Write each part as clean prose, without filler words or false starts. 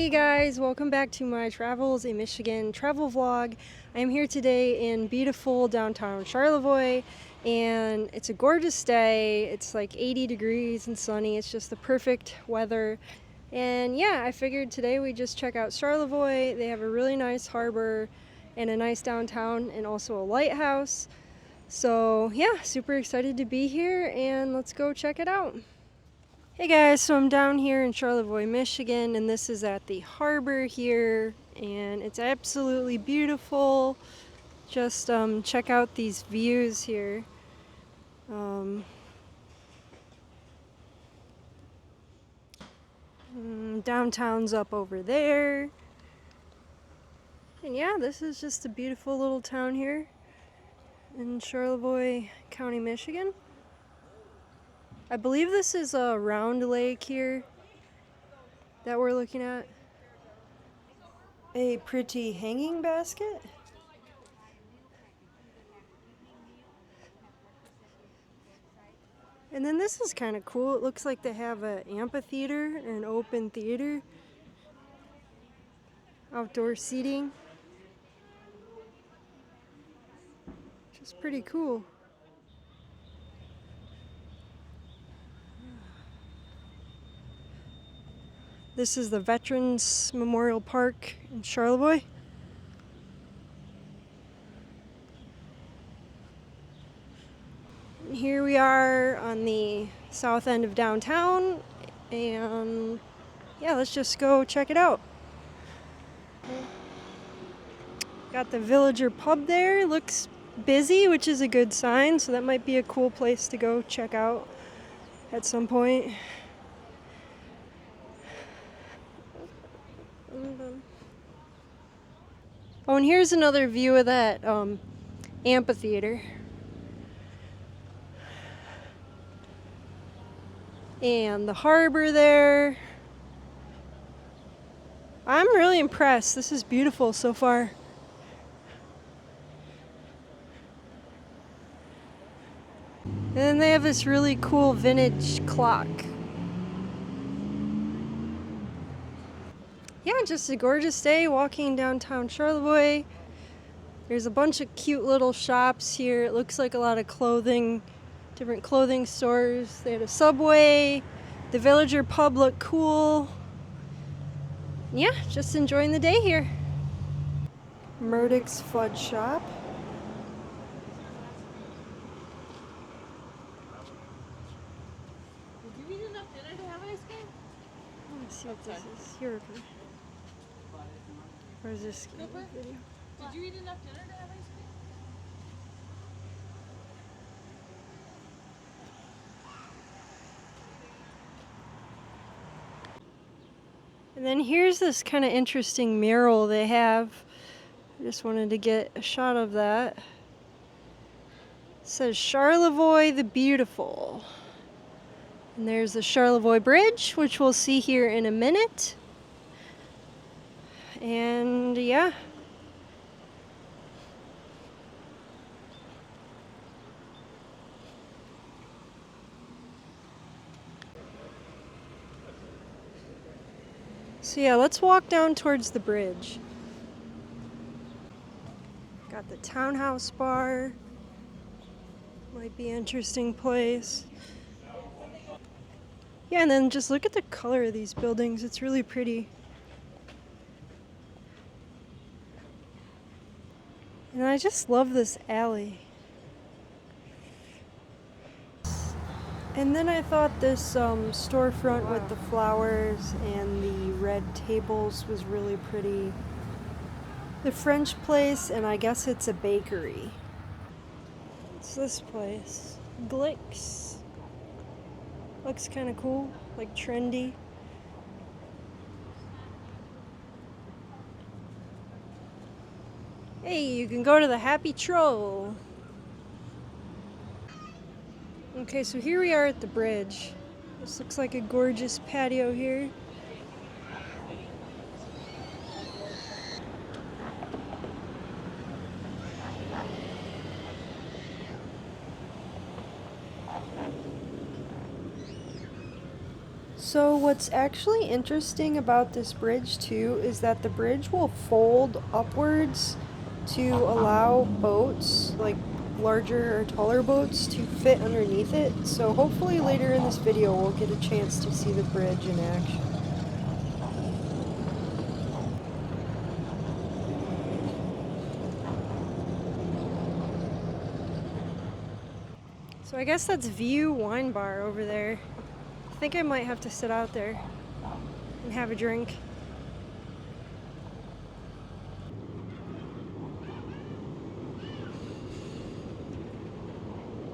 Hey guys, welcome back to my Travels in Michigan travel vlog. I am here today in beautiful downtown Charlevoix, and it's a gorgeous day. It's like 80 degrees and sunny. It's just the perfect weather. And yeah, I figured today we just check out Charlevoix. They have a really nice harbor and a nice downtown and also a lighthouse. So yeah, super excited to be here, and let's go check it out. Hey guys, so I'm down here in Charlevoix, Michigan, and this is at the harbor here, and it's absolutely beautiful. Just check out these views here. Downtown's up over there. And yeah, this is just a beautiful little town here in Charlevoix County, Michigan. I believe this is a round lake here that we're looking at. A pretty hanging basket. And then this is kind of cool. It looks like they have an amphitheater, an open theater. Outdoor seating. Which is pretty cool. This is the Veterans Memorial Park in Charlevoix. And here we are on the south end of downtown, and yeah, let's just go check it out. Got the Villager pub there. Looks busy, which is a good sign, so that might be a cool place to go check out at some point. Oh, and here's another view of that amphitheater. And the harbor there. I'm really impressed. This is beautiful so far. And then they have this really cool vintage clock. Yeah, just a gorgeous day walking downtown Charlevoix. There's a bunch of cute little shops here. It looks like a lot of clothing, different clothing stores. They had a Subway. The Villager pub looked cool. Yeah, just enjoying the day here. Murdoch's Fudge Shop. Did you eat enough dinner to have ice cream? Let me see what this is. Here. Or is this video? Did you eat enough dinner to have ice cream? And then here's this kind of interesting mural they have. I just wanted to get a shot of that. It says Charlevoix the Beautiful. And there's the Charlevoix Bridge, which we'll see here in a minute. And yeah. So yeah, let's walk down towards the bridge. Got the Townhouse Bar. Might be an interesting place. Yeah, and then just look at the color of these buildings. It's really pretty. And I just love this alley. And then I thought this storefront with the flowers and the red tables was really pretty. The French place, and I guess it's a bakery. It's this place. Glick's. Looks kind of cool, like trendy. Hey, you can go to the Happy Troll. Okay, so here we are at the bridge. This looks like a gorgeous patio here. So what's actually interesting about this bridge too is that the bridge will fold upwards to allow boats, like larger or taller boats, to fit underneath it. So hopefully later in this video we'll get a chance to see the bridge in action. So I guess that's View Wine Bar over there. I think I might have to sit out there and have a drink.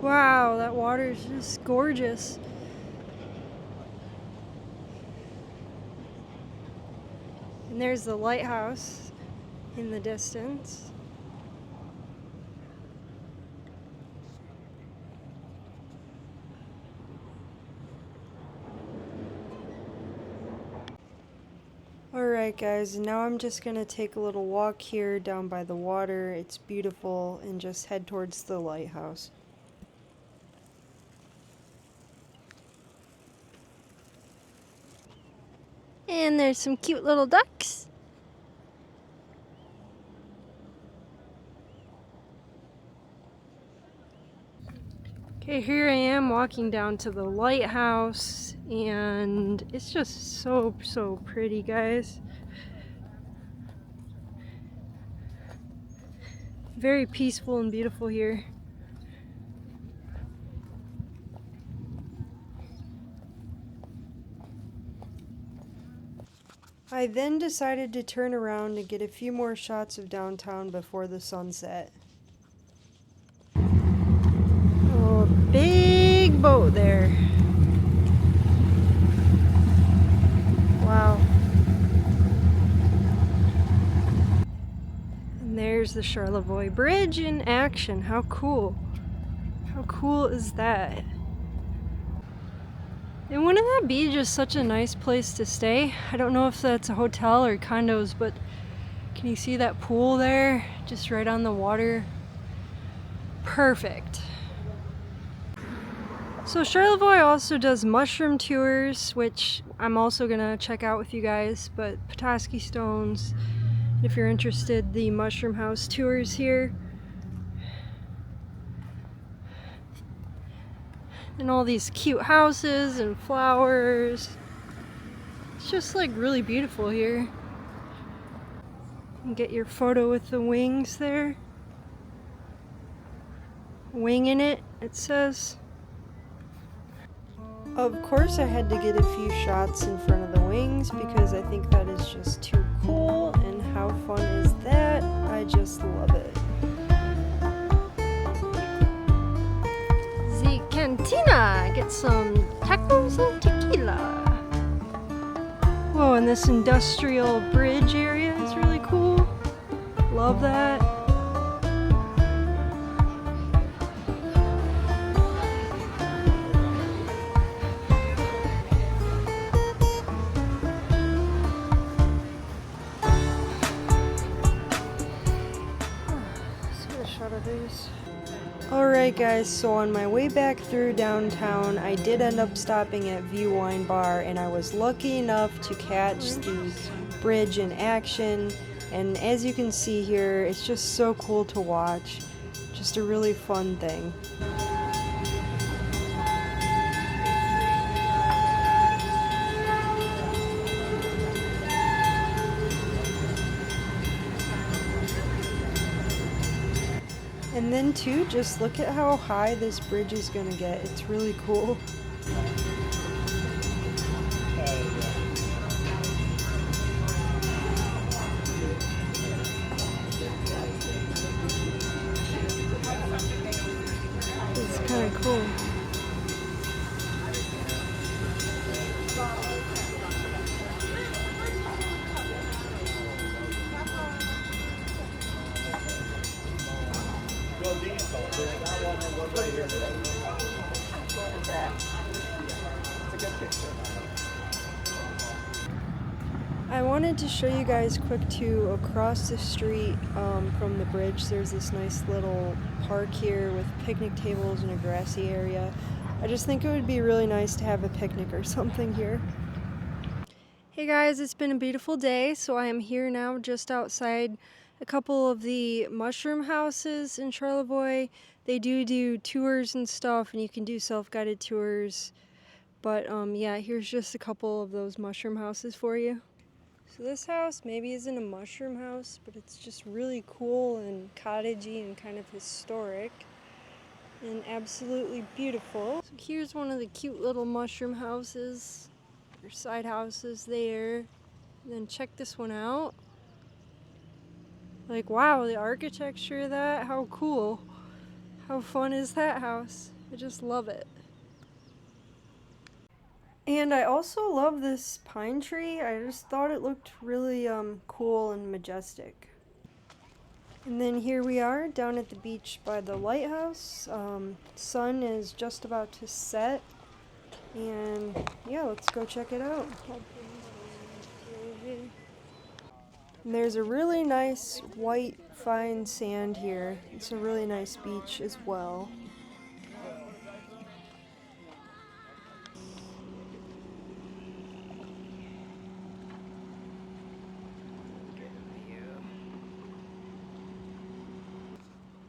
Wow, that water is just gorgeous. And there's the lighthouse in the distance. Alright guys, now I'm just gonna take a little walk here down by the water. It's beautiful, and just head towards the lighthouse. And there's some cute little ducks. Okay, here I am walking down to the lighthouse, and it's just so pretty, guys. Very peaceful and beautiful here. I then decided to turn around and get a few more shots of downtown before the sunset. Oh, big boat there. Wow. And there's the Charlevoix Bridge in action. How cool. How cool is that? And wouldn't that be just such a nice place to stay? I don't know if that's a hotel or condos, but can you see that pool there? Just right on the water. Perfect. So Charlevoix also does mushroom tours, which I'm also gonna check out with you guys, but Petoskey Stones, if you're interested, the mushroom house tours here. And all these cute houses and flowers. It's just like really beautiful here. You can get your photo with the wings there. Winging it, it says. Of course I had to get a few shots in front of the wings because I think that is just too cool, and how fun is that? I just love it. The cantina! Get some tacos and tequila. Whoa, and this industrial bridge area is really cool. Love that. Alright guys, so on my way back through downtown, I did end up stopping at View Wine Bar, and I was lucky enough to catch the bridge in action. And as you can see here, it's just so cool to watch. Just a really fun thing. And then too, just look at how high this bridge is gonna get. It's really cool. It's kind of cool. I wanted to show you guys quick too, across the street from the bridge there's this nice little park here with picnic tables and a grassy area. I just think it would be really nice to have a picnic or something here. Hey guys, it's been a beautiful day, so I am here now just outside a couple of the mushroom houses in Charlevoix. They do tours and stuff, and you can do self-guided tours. But yeah, here's just a couple of those mushroom houses for you. So this house maybe isn't a mushroom house, but it's just really cool and cottagey and kind of historic and absolutely beautiful. So here's one of the cute little mushroom houses. There's side houses there. And then check this one out. Like, wow, the architecture of that, how cool. How fun is that house? I just love it. And I also love this pine tree. I just thought it looked really cool and majestic. And then here we are down at the beach by the lighthouse. Sun is just about to set. And yeah, let's go check it out. And there's a really nice white fine sand here. It's a really nice beach as well.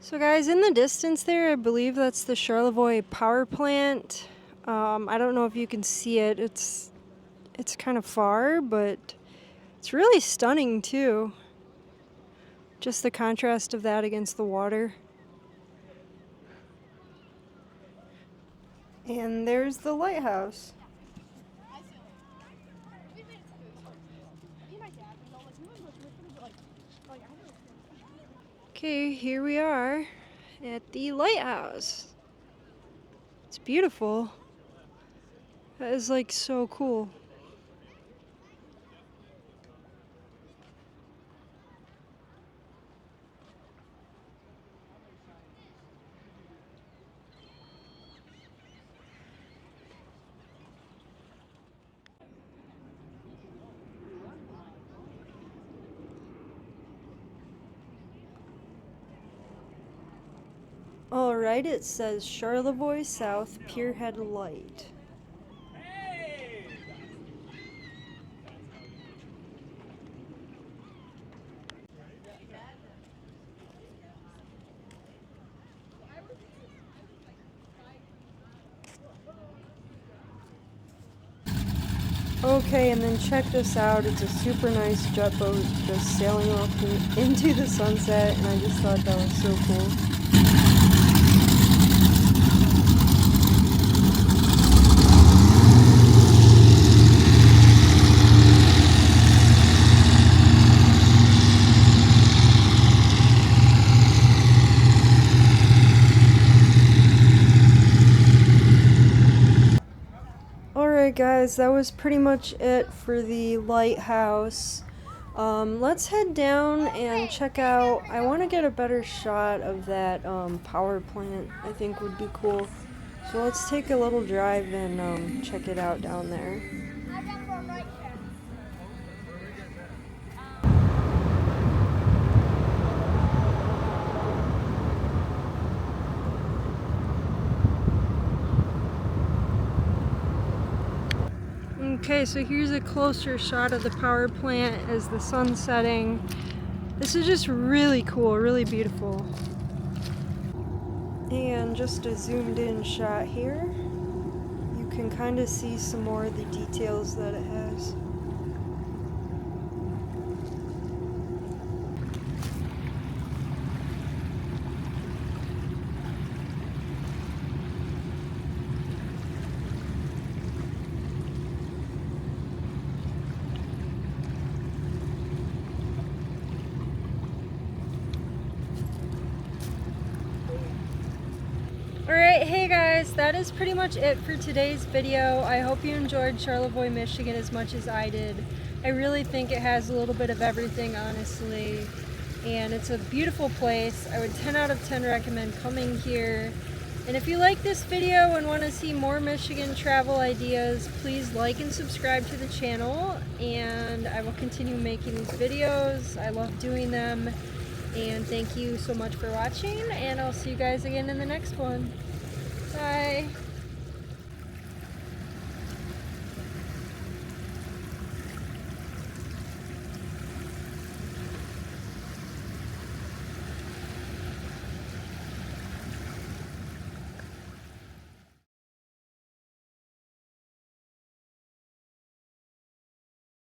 So guys, in the distance there, I believe that's the Charlevoix power plant. I don't know if you can see it. It's kind of far, but it's really stunning too. Just the contrast of that against the water. And there's the lighthouse. Okay, here we are at the lighthouse. It's beautiful. That is like so cool. Alright, it says Charlevoix South Pierhead Light. Okay, and then check this out. It's a super nice jet boat just sailing off into the sunset, and I just thought that was so cool. Alright guys, that was pretty much it for the lighthouse. Let's head down and check out, I want to get a better shot of that power plant. I think would be cool. So let's take a little drive and check it out down there. Okay, so here's a closer shot of the power plant as the sun's setting. This is just really cool, really beautiful. And just a zoomed in shot here. You can kind of see some more of the details that it has. Alright, hey guys, that is pretty much it for today's video. I hope you enjoyed Charlevoix, Michigan as much as I did. I really think it has a little bit of everything, honestly. And it's a beautiful place. I would 10 out of 10 recommend coming here. And if you like this video and want to see more Michigan travel ideas, please like and subscribe to the channel. And I will continue making these videos. I love doing them. And thank you so much for watching, and I'll see you guys again in the next one. Bye!